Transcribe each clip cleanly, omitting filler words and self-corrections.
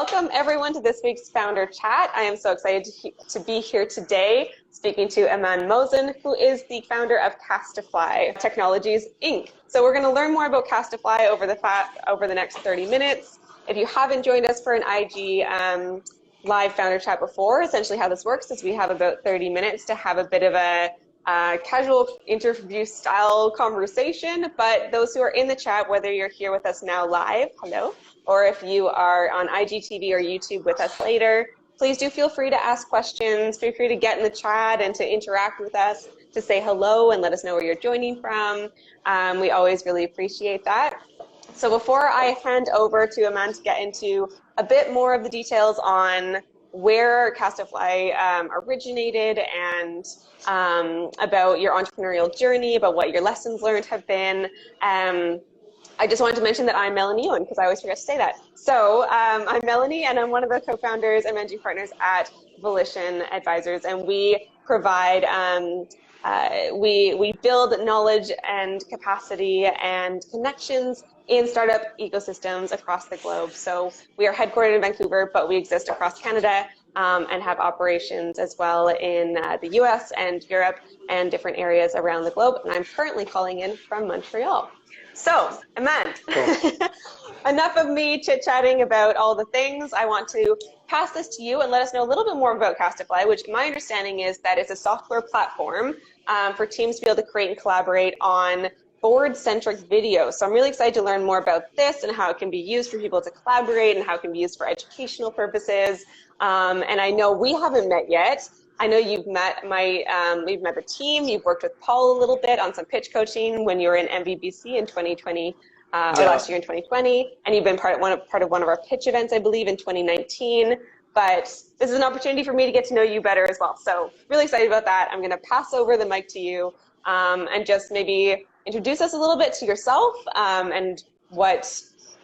Welcome everyone to this week's Founder Chat. I am so excited to be here today speaking to Iman Moazzen, who is the founder of Castofly Technologies, Inc. So we're going to learn more about Castofly over the next 30 minutes. If you haven't joined us for an IG live Founder Chat before, essentially how this works is we have about 30 minutes to have a bit of a casual interview style conversation, but those who are in the chat, whether you're here with us now live, hello, or if you are on IGTV or YouTube with us later, please do feel free to ask questions, feel free to get in the chat and to interact with us, to say hello and let us know where you're joining from. We always really appreciate that. So before I hand over to Iman to get into a bit more of the details on where Castofly originated and about your entrepreneurial journey, about what your lessons learned have been, I just wanted to mention that I'm Melanie Owen because I always forget to say that. So I'm Melanie and I'm one of the co-founders and managing partners at Volition Advisors, and we provide, we build knowledge and capacity and connections in startup ecosystems across the globe. So we are headquartered in Vancouver, but we exist across Canada and have operations as well in the US and Europe and different areas around the globe. And I'm currently calling in from Montreal. So, Iman, enough of me chit-chatting about all the things. I want to pass this to you and let us know a little bit more about Castofly, which my understanding is that it's a software platform for teams to be able to create and collaborate on board-centric videos. So I'm really excited to learn more about this and how it can be used for people to collaborate and how it can be used for educational purposes. And I know we haven't met yet. I know you've met we've met the team. You've worked with Paul a little bit on some pitch coaching when you were in MVBC in 2020, or last year in 2020, and you've been part of one of our pitch events, I believe, in 2019. But this is an opportunity for me to get to know you better as well. So really excited about that. I'm going to pass over the mic to you and just maybe introduce us a little bit to yourself and what.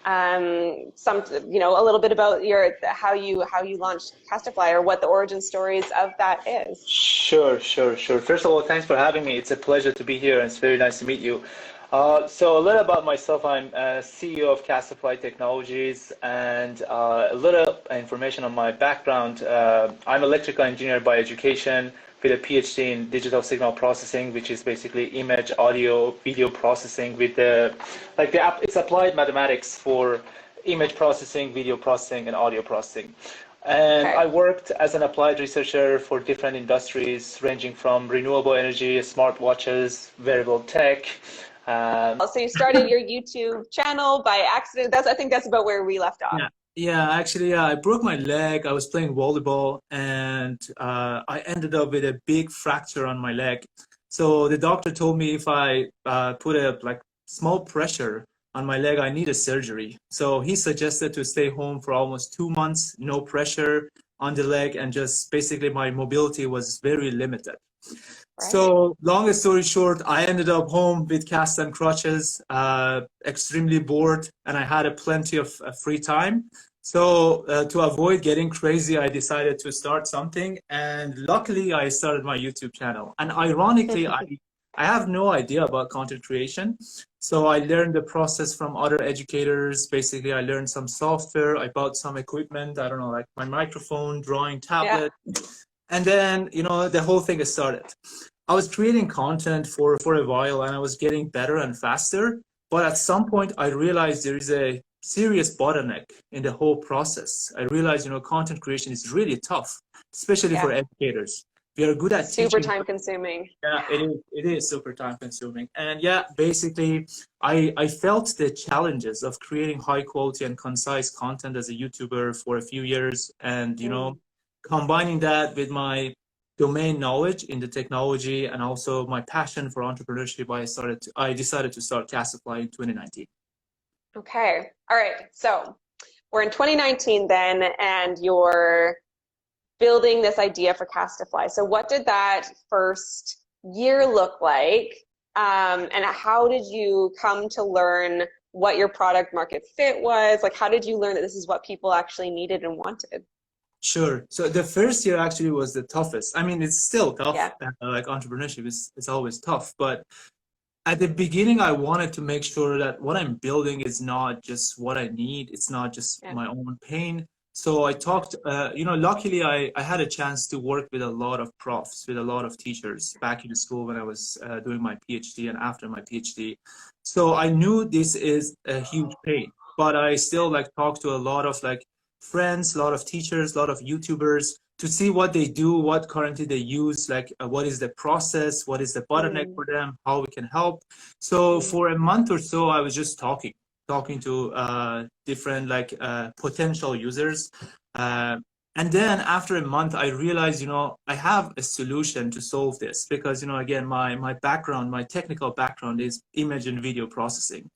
A little bit about how you launched Castofly, or what the origin stories of that is. Sure. First of all, thanks for having me. It's a pleasure to be here, and it's very nice to meet you. So a little about myself. I'm CEO of Castofly Technologies, and a little information on my background. I'm electrical engineer by education, with a PhD in digital signal processing, which is basically image, audio, video processing with it's applied mathematics for image processing, video processing, and audio processing. And I worked as an applied researcher for different industries, ranging from renewable energy, smartwatches, wearable tech. So you started your YouTube channel by accident. I think that's about where we left off. Yeah, actually, I broke my leg. I was playing volleyball, and I ended up with a big fracture on my leg. So the doctor told me if I put a small pressure on my leg, I need a surgery. So he suggested to stay home for almost 2 months, no pressure on the leg, and just basically my mobility was very limited. Right. So long story short, I ended up home with casts and crutches, extremely bored, and I had plenty of free time. So to avoid getting crazy, I decided to start something, and luckily I started my YouTube channel. And ironically, I have no idea about content creation. So I learned the process from other educators. Basically, I learned some software. I bought some equipment, I don't know, like my microphone, drawing tablet. Yeah. And then, the whole thing started. I was creating content for a while, and I was getting better and faster. But at some point, I realized there is a serious bottleneck in the whole process. I realized, content creation is really tough, especially for educators. We are good at super teaching. Time consuming. Yeah, it is super time consuming. And yeah, basically, I felt the challenges of creating high quality and concise content as a YouTuber for a few years. And, combining that with my domain knowledge in the technology and also my passion for entrepreneurship, I decided to start Castofly in 2019. Okay. All right. So we're in 2019 then, and you're building this idea for Castofly. So what did that first year look like? And how did you come to learn what your product market fit was? Like, how did you learn that this is what people actually needed and wanted? Sure. So the first year actually was the toughest. I mean, it's still tough. Yeah. Like entrepreneurship is always tough. But at the beginning, I wanted to make sure that what I'm building is not just what I need. It's not just my own pain, So I talked, luckily I had a chance to work with a lot of profs, with a lot of teachers back in school when I was doing my PhD and after my PhD. So I knew this is a huge pain, but I still like talk to a lot of like friends, a lot of teachers, a lot of YouTubers to see what they do, what currently they use, like what is the process, what is the bottleneck for them, how we can help. So for a month or so, I was just talking to different like potential users. And then after a month, I realized, I have a solution to solve this because, again, my background, my technical background is image and video processing.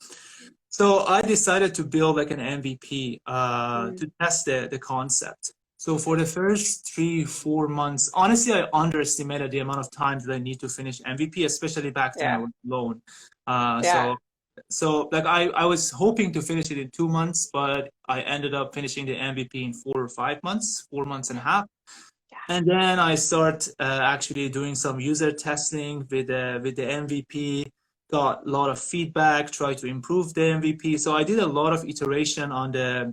So I decided to build like an MVP to test the concept. So for the first 3-4 months, honestly, I underestimated the amount of time that I need to finish MVP, especially back then I was alone. So like I was hoping to finish it in 2 months, but I ended up finishing the MVP in 4 or 5 months, 4 months and a half. And then I start actually doing some user testing with the MVP, got a lot of feedback, tried to improve the MVP. So I did a lot of iteration on the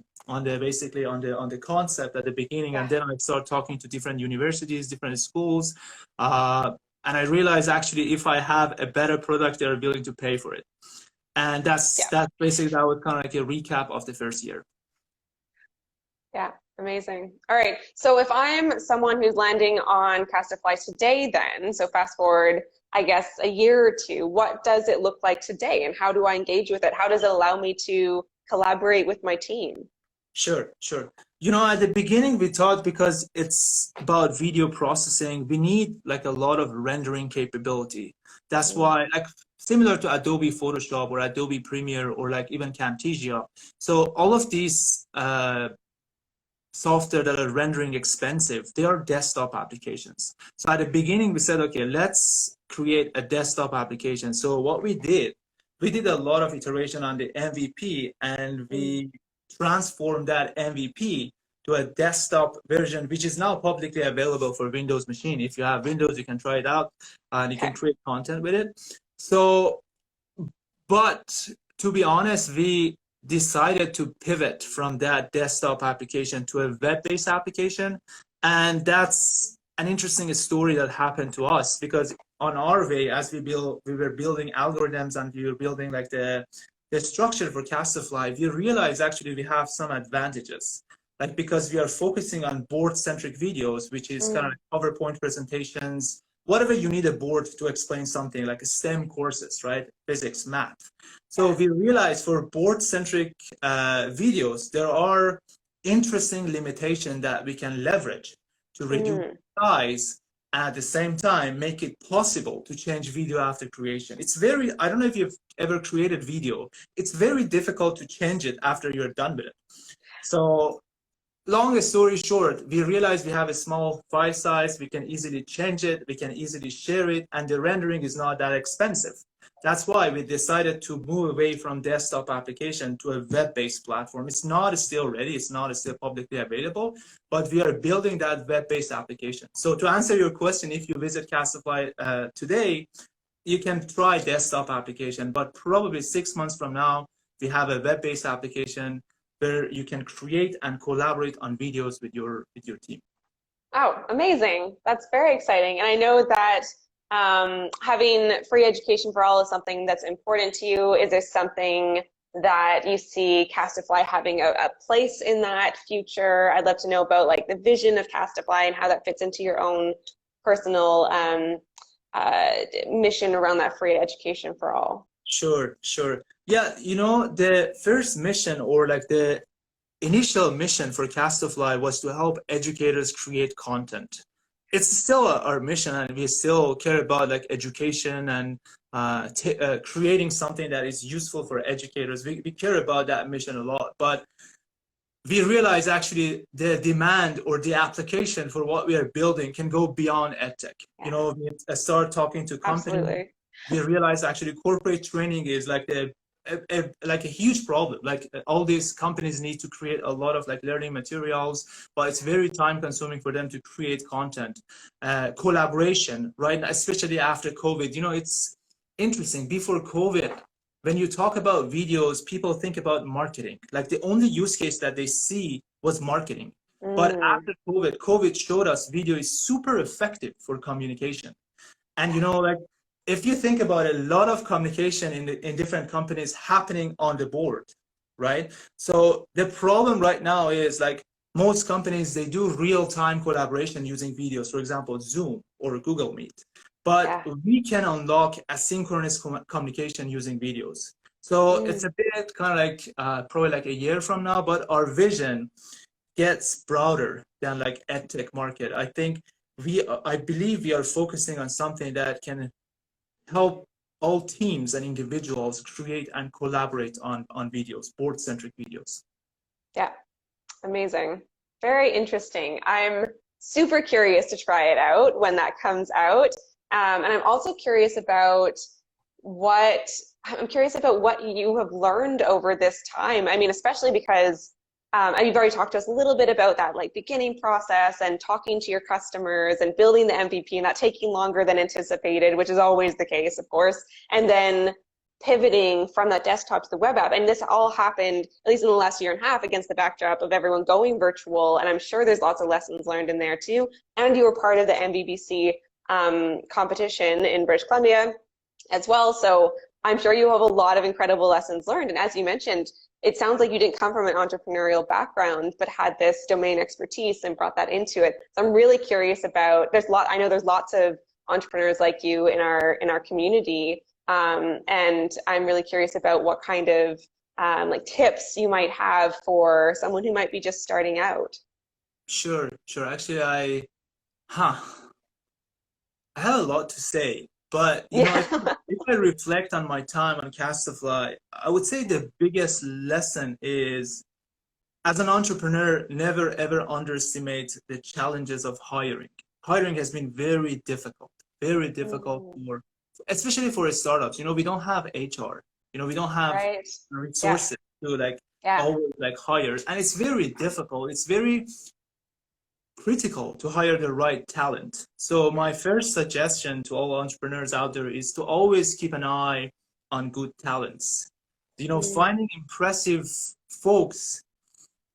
concept at the beginning, and then I started talking to different universities, different schools, and I realized actually if I have a better product, they're willing to pay for it. And that's basically, that was kind of like a recap of the first year. Yeah, amazing. All right, so if I'm someone who's landing on Castofly today then, so fast forward, I guess, a year or two, what does it look like today and how do I engage with it? How does it allow me to collaborate with my team? Sure. At the beginning we thought because it's about video processing, we need like a lot of rendering capability. That's why, like similar to Adobe Photoshop or Adobe Premiere or like even Camtasia. So all of these software that are rendering expensive, they are desktop applications. So at the beginning we said, okay, let's create a desktop application. So what we did a lot of iteration on the MVP, and we transformed that MVP to a desktop version, which is now publicly available for Windows machine. If you have Windows, you can try it out and you can create content with it. So, but to be honest, we decided to pivot from that desktop application to a web-based application. And that's an interesting story that happened to us, because on our way, as we were building algorithms and we were building like the structure for Castofly, we realized actually we have some advantages. Like because we are focusing on board-centric videos, which is kind of like PowerPoint presentations, whatever you need a board to explain something, like STEM courses, right? Physics, math. So we realized for board-centric videos, there are interesting limitations that we can leverage to reduce size, and at the same time make it possible to change video after creation. It's very, I don't know if you've ever created video, it's very difficult to change it after you're done with it. So long story short, we realized we have a small file size, we can easily change it, we can easily share it, and the rendering is not that expensive. That's why we decided to move away from desktop application to a web-based platform. It's not still ready, it's not still publicly available, but we are building that web-based application. So to answer your question, if you visit Castofly today, you can try desktop application, but probably 6 months from now, we have a web-based application where you can create and collaborate on videos with your team. Oh, amazing. That's very exciting. And I know that having free education for all is something that's important to you. Is there something that you see Castofly having a place in that future? I'd love to know about like the vision of Castofly and how that fits into your own personal mission around that free education for all. Sure. Yeah, the first mission, or like the initial mission for Castofly, was to help educators create content. It's still our mission, and we still care about like education and creating something that is useful for educators. We care about that mission a lot, but we realize actually the demand or the application for what we are building can go beyond edtech. We start talking to companies. Absolutely. We realize actually corporate training is like a huge problem. Like all these companies need to create a lot of like learning materials, but it's very time consuming for them to create content. Collaboration, right? Especially after COVID. It's interesting. Before COVID, when you talk about videos, people think about marketing. Like the only use case that they see was marketing. But after COVID showed us video is super effective for communication. And like if you think about it, a lot of communication in different companies happening on the board, right? So the problem right now is like most companies, they do real-time collaboration using videos, for example, Zoom or Google Meet. But we can unlock asynchronous communication using videos. So it's a bit kind of like probably like a year from now, but our vision gets broader than like edtech market. I believe we are focusing on something that can help all teams and individuals create and collaborate on videos, board-centric videos. Yeah, amazing. Very interesting. I'm super curious to try it out when that comes out. And I'm also curious about what you have learned over this time. I mean, especially because and you've already talked to us a little bit about that like beginning process and talking to your customers and building the MVP and that taking longer than anticipated, which is always the case, of course, and then pivoting from that desktop to the web app. And this all happened, at least in the last year and a half, against the backdrop of everyone going virtual. And I'm sure there's lots of lessons learned in there too. And you were part of the MVBC competition in British Columbia as well. So I'm sure you have a lot of incredible lessons learned. And as you mentioned, it sounds like you didn't come from an entrepreneurial background, but had this domain expertise and brought that into it. So I'm really curious about, I know there's lots of entrepreneurs like you in our community. And I'm really curious about what kind of like tips you might have for someone who might be just starting out. Sure. Actually, I have a lot to say. But if I reflect on my time on Castofly, I would say the biggest lesson is, as an entrepreneur, never ever underestimate the challenges of hiring. Hiring has been very difficult for, especially for startups. We don't have HR. We don't have resources to always hire, and it's very difficult. It's very critical to hire the right talent. So my first suggestion to all entrepreneurs out there is to always keep an eye on good talents. Finding impressive folks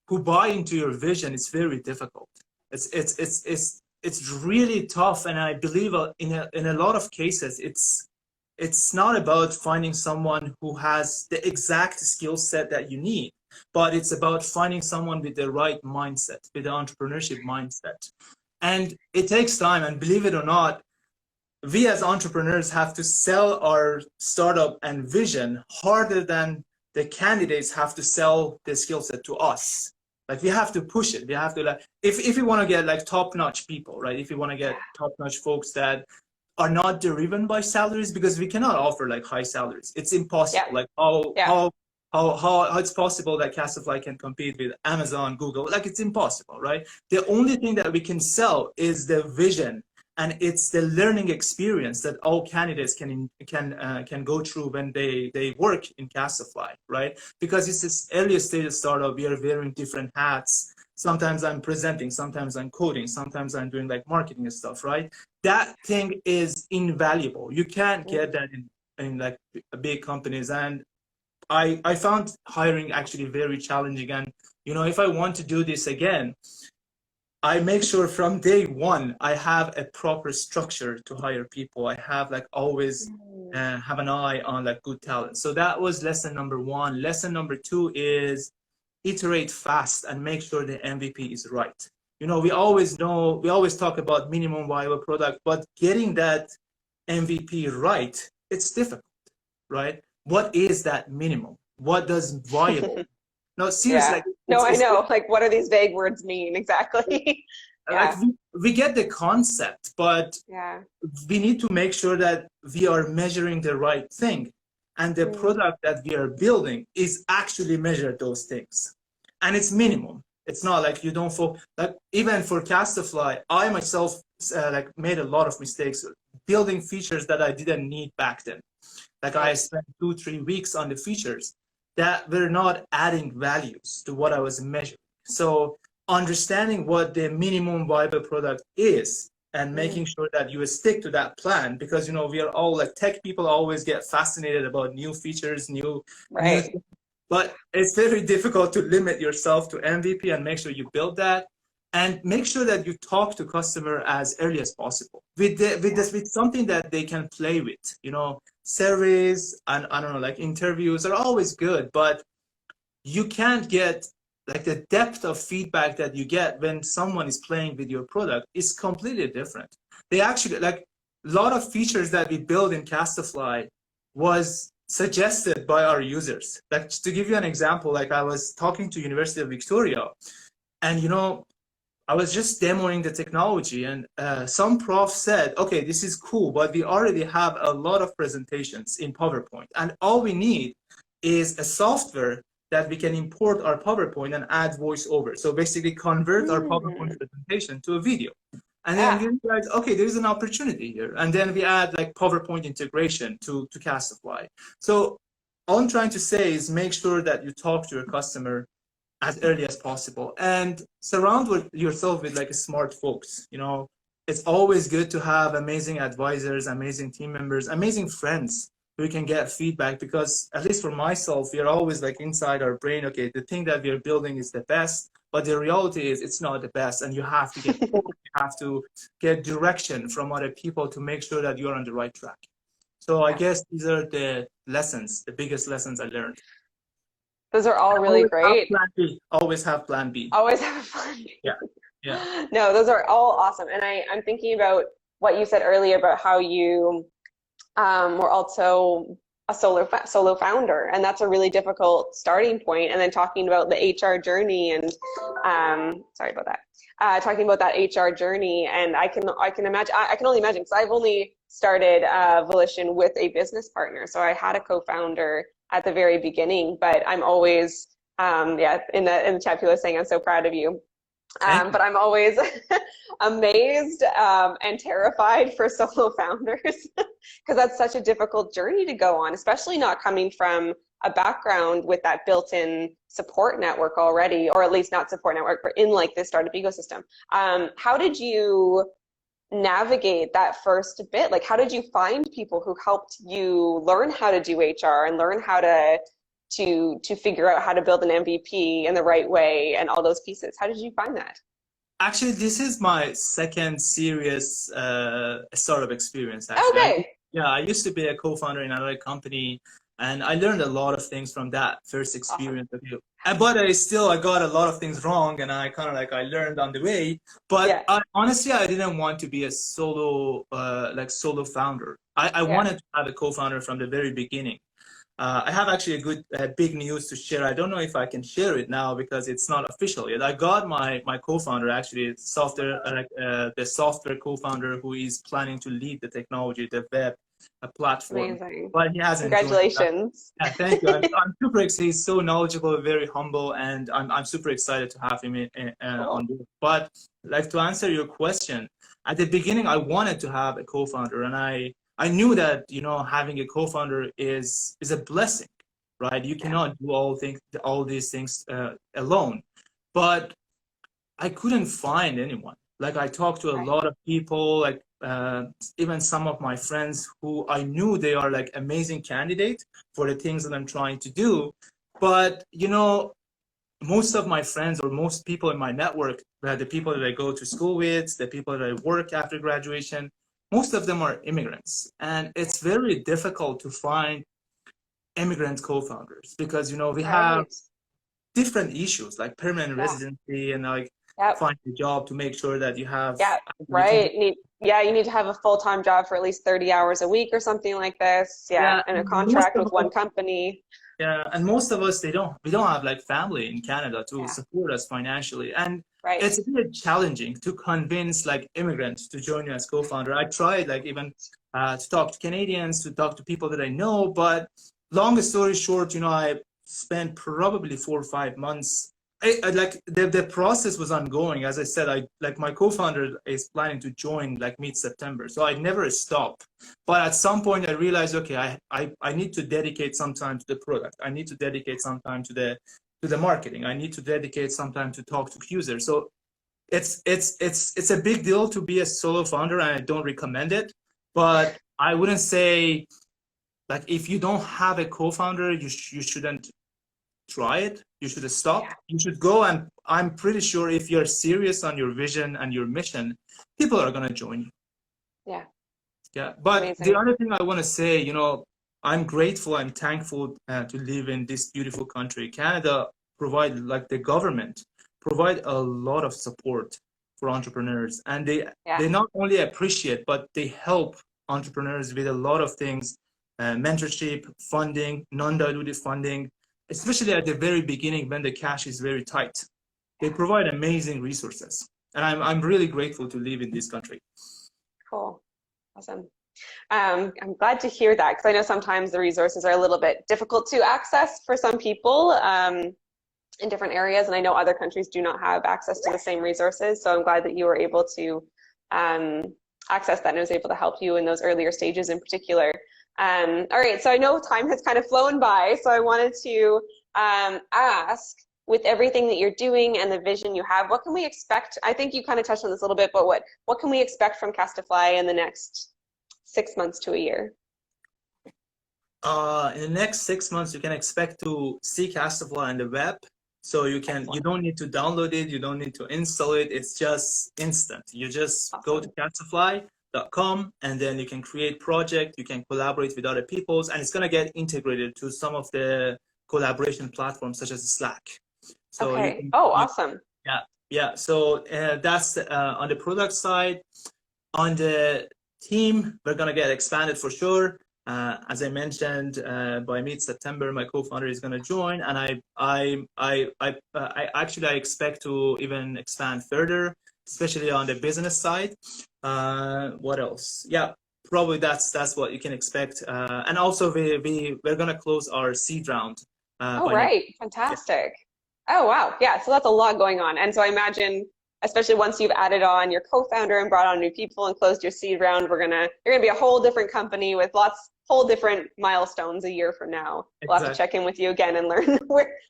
who buy into your vision is very difficult. It's really tough, and I believe in a lot of cases it's not about finding someone who has the exact skill set that you need, but it's about finding someone with the right mindset, with the entrepreneurship mindset. And it takes time, and believe it or not, we as entrepreneurs have to sell our startup and vision harder than the candidates have to sell the skill set to us. Like, we have to push it. We have to, if we want to get top-notch people, right? If we want to get top-notch folks that are not driven by salaries, because we cannot offer high salaries. It's impossible. How it's possible that Castofly can compete with Amazon, Google? It's impossible, right? The only thing that we can sell is the vision, and it's the learning experience that all candidates can go through when they work in Castofly, right? Because it's this early stage startup, we are wearing different hats. Sometimes I'm presenting, sometimes I'm coding, sometimes I'm doing marketing and stuff, right? That thing is invaluable. You can't get that in big companies. And I found hiring actually very challenging. And if I want to do this again, I make sure from day one I have a proper structure to hire people. I have always have an eye on good talent. So that was lesson number one. Lesson number two is iterate fast and make sure the MVP is right. We always talk about minimum viable product, but getting that MVP right, it's difficult, right? What is that minimum? What does viable? No, seriously. I know. What do these vague words mean exactly? We get the concept, but we need to make sure that we are measuring the right thing, and the product that we are building is actually measure those things, and it's minimum. It's not you don't even for Castofly, I myself made a lot of mistakes building features that I didn't need back then. I spent 2-3 weeks on the features that were not adding values to what I was measuring. So understanding what the minimum viable product is and making sure that you stick to that plan, because we are all tech people, always get fascinated about new features, new but it's very difficult to limit yourself to MVP and make sure you build that. and make sure that you talk to customer as early as possible with something that they can play with. You know, surveys and I don't know, like interviews are always good, but you can't get like the depth of feedback that you get when someone is playing with your product is completely different. They actually, like, a lot of features that we build in Castofly was suggested by our users. Like, to give you an example, like I was talking to University of Victoria, and you know, I was just demoing the technology, and some prof said, okay, this is cool, but we already have a lot of presentations in PowerPoint, and all we need is a software that we can import our PowerPoint and add voiceover. So basically convert our PowerPoint presentation to a video. And then we realized, okay, there's an opportunity here. And then we add like PowerPoint integration to Castofly. So all I'm trying to say is make sure that you talk to your customer as early as possible and surround yourself with like smart folks. You know, it's always good to have amazing advisors, amazing team members, amazing friends we can get feedback, because at least for myself, we are always like inside our brain, okay, the thing that we are building is the best, but the reality is it's not the best, and you have to get you have to get direction from other people to make sure that you're on the right track. So I guess these are the lessons, the biggest lessons I learned. Those are all really great. Always have plan B. Always have a plan B. Yeah. No, those are all awesome. And I'm thinking about what you said earlier about how you we're also a solo founder, and that's a really difficult starting point. And then talking about the HR journey, and sorry about that. Talking about that HR journey, and I can imagine. I can only imagine, because I've only started Volition with a business partner, so I had a co-founder at the very beginning. But I'm always in the chat, people are saying I'm so proud of you. But I'm always amazed and terrified for solo founders, because that's such a difficult journey to go on, especially not coming from a background with that built-in support network already, or at least not support network, but in like this startup ecosystem. How did you navigate that first bit? Like, how did you find people who helped you learn how to do HR and learn how to figure out how to build an MVP in the right way and all those pieces? How did you find that? Actually, this is my second serious startup experience. Actually. Okay. I used to be a co-founder in another company, and I learned a lot of things from that first experience of you. But I got a lot of things wrong, and I learned on the way. But honestly, I didn't want to be a solo founder. I wanted to have a co-founder from the very beginning. I have actually a good big news to share. I don't know if I can share it now because it's not official yet. I got my co-founder, actually, the software co-founder who is planning to lead the technology, the web platform. Amazing. But he hasn't. Congratulations. Yeah, thank you. I'm super excited. He's so knowledgeable, very humble, and I'm super excited to have him on board. But like, to answer your question, at the beginning, I wanted to have a co-founder, and I knew that, you know, having a co-founder is a blessing, right? You cannot do all these things alone. But I couldn't find anyone. Like, I talked to a lot of people, like even some of my friends who I knew they are like amazing candidates for the things that I'm trying to do. But, you know, most of my friends, or most people in my network, the people that I go to school with, the people that I work after graduation, most of them are immigrants, and it's very difficult to find immigrant co-founders, because, you know, we have different issues like permanent residency and like find a job to make sure that you have. You need to have a full-time job for at least 30 hours a week or something like this. And a contract with one company. And most of us, we don't have like family in Canada to support us financially, and it's a bit challenging to convince like immigrants to join you as co-founder. I tried like even to talk to Canadians, to talk to people that I know, but long story short, you know, I spent probably 4 or 5 months. Like the process was ongoing. As I said, my co-founder is planning to join like mid-September, so I never stopped. But at some point I realized, okay, I need to dedicate some time to the product. I need to dedicate some time to the marketing. I need to dedicate some time to talk to users. So it's a big deal to be a solo founder, and I don't recommend it. But I wouldn't say, like, if you don't have a co-founder, you shouldn't try it. You should stop. Yeah. You should go, and I'm pretty sure if you're serious on your vision and your mission, people are gonna join you. Yeah. Yeah. But Amazing. the other thing I want to say, you know, I'm grateful, I'm thankful to live in this beautiful country. Canada provide, like the government, provide a lot of support for entrepreneurs, and they not only appreciate, but they help entrepreneurs with a lot of things, mentorship, funding, non-dilutive funding, especially at the very beginning when the cash is very tight. They provide amazing resources, and I'm really grateful to live in this country. Cool. Awesome. I'm glad to hear that, because I know sometimes the resources are a little bit difficult to access for some people in different areas, and I know other countries do not have access to the same resources. So I'm glad that you were able to access that and was able to help you in those earlier stages in particular. All right, so I know time has kind of flown by, so I wanted to ask, with everything that you're doing and the vision you have, what can we expect? I think you kind of touched on this a little bit, but what can we expect from Castofly in the next 6 months to a year? In the next 6 months, you can expect to see Castofly on the web. So you don't need to download it, you don't need to install it. It's just instant. You just go to Castofly.com, and then you can create project, you can collaborate with other people's, and it's gonna get integrated to some of the collaboration platforms such as Slack. So okay. Awesome. Yeah. So that's on the product side. On the team, we're gonna get expanded for sure. As I mentioned, by mid-September, my co-founder is gonna join, and I expect to even expand further, especially on the business side. What else? Yeah, probably that's what you can expect. And also we're gonna close our seed round. Right, fantastic. Oh, wow. Yeah, so that's a lot going on. And so I imagine, especially once you've added on your co-founder and brought on new people and closed your seed round, you're gonna be a whole different company with whole different milestones a year from now. Exactly. We'll have to check in with you again and learn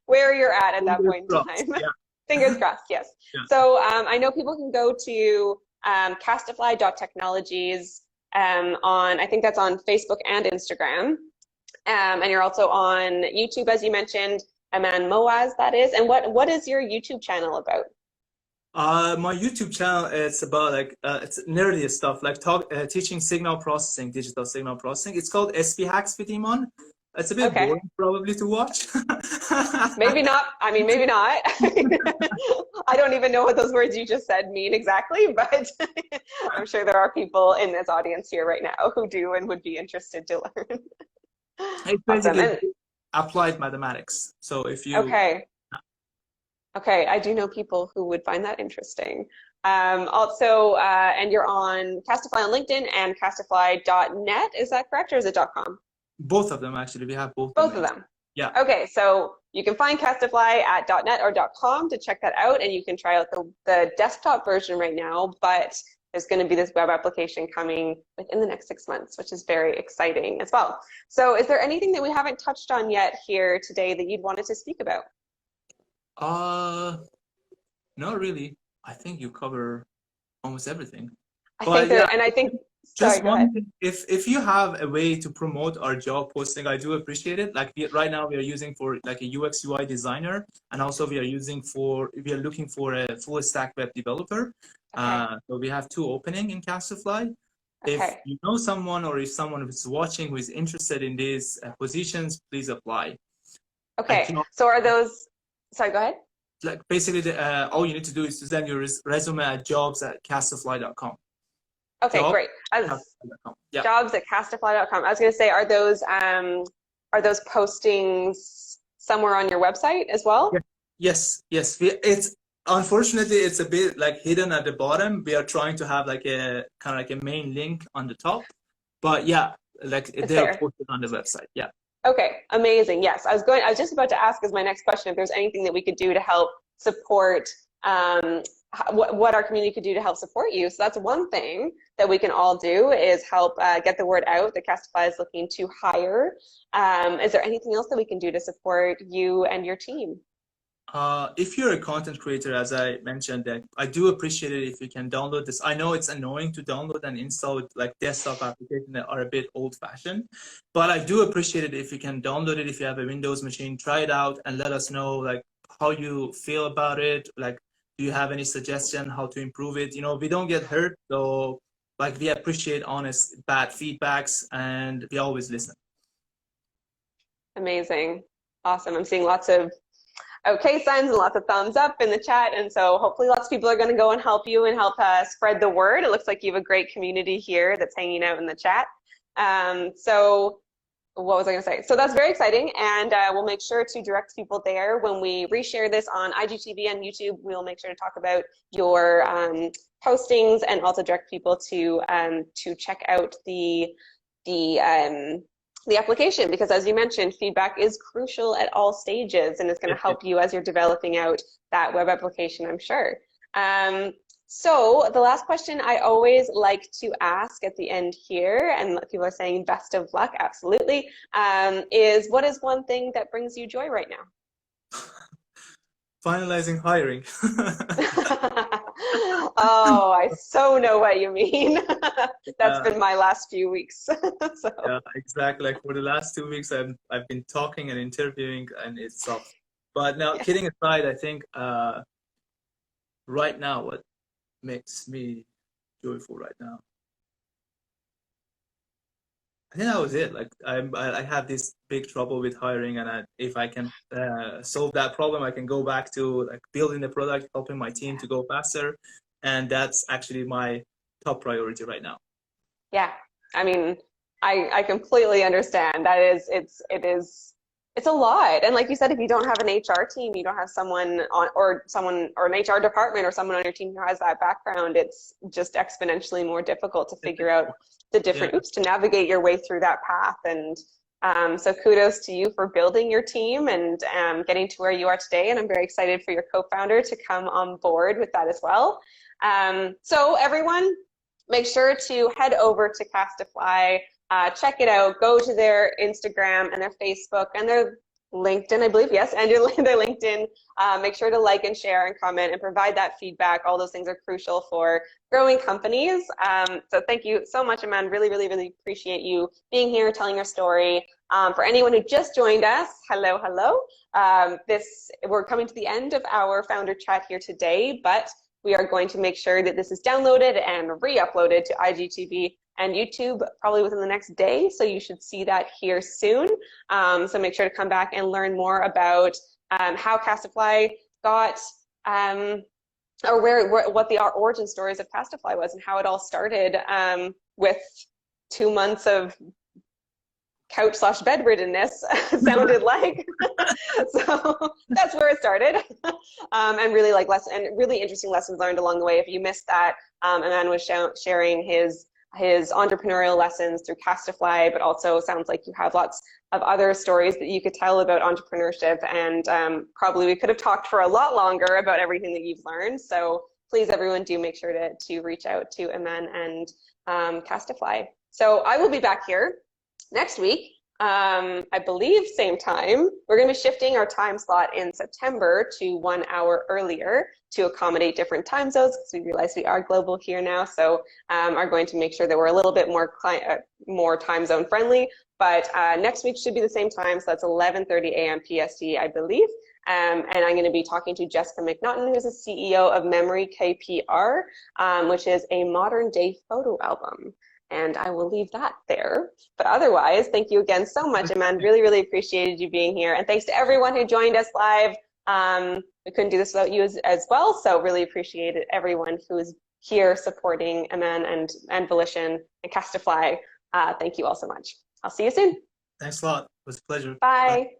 where you're at that point in time. Yeah. Fingers crossed, yes. Yeah. So I know people can go to castofly.technologies on, I think that's on Facebook and Instagram. And you're also on YouTube, as you mentioned. Iman Moazzen, that is. And what is your YouTube channel about? My YouTube channel, it's about it's nerdy stuff, like teaching signal processing, digital signal processing. It's called SP Hacks with Iman. It's a bit boring probably to watch. Maybe not. I mean, maybe not. I don't even know what those words you just said mean exactly, but I'm sure there are people in this audience here right now who do and would be interested to learn. It's basically applied mathematics. So if you okay, I do know people who would find that interesting. Also, and you're on Castofly on LinkedIn and Castofly.net. Is that correct, or is it .com? Both of them, actually. We have both of them. Yeah. Okay, so you can find Castofly at .net or .com to check that out, and you can try out the desktop version right now, but there's going to be this web application coming within the next 6 months, which is very exciting as well. So is there anything that we haven't touched on yet here today that you'd wanted to speak about? Not really. I think you cover almost everything. I think just one thing, if you have a way to promote our job posting, I do appreciate it. Like right now we are using for like a UX UI designer, and also we are looking for a full stack web developer. So we have 2 openings in Castofly. If you know someone, or if someone is watching who is interested in these positions, please apply. Okay, so are those, sorry, go ahead. Like basically all you need to do is to send your resume at jobs@castofly.com. Okay, great. Jobs at Castofly.com. I was going to say, are those postings somewhere on your website as well? Yes. Unfortunately, it's a bit like hidden at the bottom. We are trying to have like a kind of like a main link on the top, but yeah, like they're posted on the website. Yeah. Okay, amazing. Yes, I was just about to ask as my next question if there's anything that we could do to help support what our community could do to help support you. So that's one thing that we can all do, is help get the word out that Castofly is looking to hire. Is there anything else that we can do to support you and your team? If you're a content creator, as I mentioned, that I do appreciate it if you can download this. I know it's annoying to download and install with like desktop applications that are a bit old-fashioned, but I do appreciate it if you can download it if you have a Windows machine. Try it out and let us know like how you feel about it. Like, do you have any suggestion how to improve it? You know, we don't get hurt, so like we appreciate honest, bad feedbacks, and we always listen. Amazing. Awesome. I'm seeing lots of okay signs and lots of thumbs up in the chat. And so hopefully lots of people are going to go and help you and help spread the word. It looks like you have a great community here that's hanging out in the chat. So what was I going to say? So that's very exciting. And we'll make sure to direct people there when we reshare this on IGTV and YouTube. We'll make sure to talk about your postings and also direct people to check out the application, because as you mentioned, feedback is crucial at all stages and it's going to help you as you're developing out that web application, I'm sure. So the last question I always like to ask at the end here, and people are saying best of luck, absolutely, is what is one thing that brings you joy right now? Finalizing hiring. Oh, I so know what you mean. That's been my last few weeks. So. Yeah, exactly. Like for the last 2 weeks, I've been talking and interviewing, and it's tough. But now, kidding aside, I think right now, what makes me joyful right now, I think that was it. Like I have this big trouble with hiring, and if I can solve that problem, I can go back to like building the product, helping my team to go faster, and that's actually my top priority right now. Yeah, I mean, I completely understand. That is, it's a lot. And like you said, if you don't have an HR team, you don't have someone on or an HR department or someone on your team who has that background, it's just exponentially more difficult to figure out the different oops to navigate your way through that path. And so kudos to you for building your team and getting to where you are today. And I'm very excited for your co-founder to come on board with that as well. So everyone, make sure to head over to Castofly, check it out, go to their Instagram and their Facebook and their LinkedIn, I believe, yes, and their LinkedIn. Make sure to like and share and comment and provide that feedback. All those things are crucial for growing companies. So thank you so much, Iman. Really, really, really appreciate you being here, telling your story. For anyone who just joined us, hello, hello. We're coming to the end of our founder chat here today, but we are going to make sure that this is downloaded and re-uploaded to IGTV and YouTube probably within the next day. So you should see that here soon. So make sure to come back and learn more about how Castofly got, or what the origin stories of Castofly was and how it all started with 2 months of couch/bedriddenness sounded like. So that's where it started. And really really interesting lessons learned along the way. If you missed that, Iman was sharing his entrepreneurial lessons through Castofly, but also sounds like you have lots of other stories that you could tell about entrepreneurship, and probably we could have talked for a lot longer about everything that you've learned. So please, everyone, do make sure to reach out to Iman and Castofly. So I will be back here next week, I believe same time. We're going to be shifting our time slot in September to 1 hour earlier to accommodate different time zones, because we realize we are global here now. So are going to make sure that we're a little bit more time zone friendly. But next week should be the same time, so that's 11:30 a.m. PST, I believe. And I'm going to be talking to Jessica McNaughton, who's the CEO of Memory KPR, which is a modern day photo album. And I will leave that there. But otherwise, thank you again so much, Iman. Really, really appreciated you being here. And thanks to everyone who joined us live. We couldn't do this without you as well. So really appreciated everyone who is here supporting Iman and Volition and Castofly. Thank you all so much. I'll see you soon. Thanks a lot. It was a pleasure. Bye. Bye.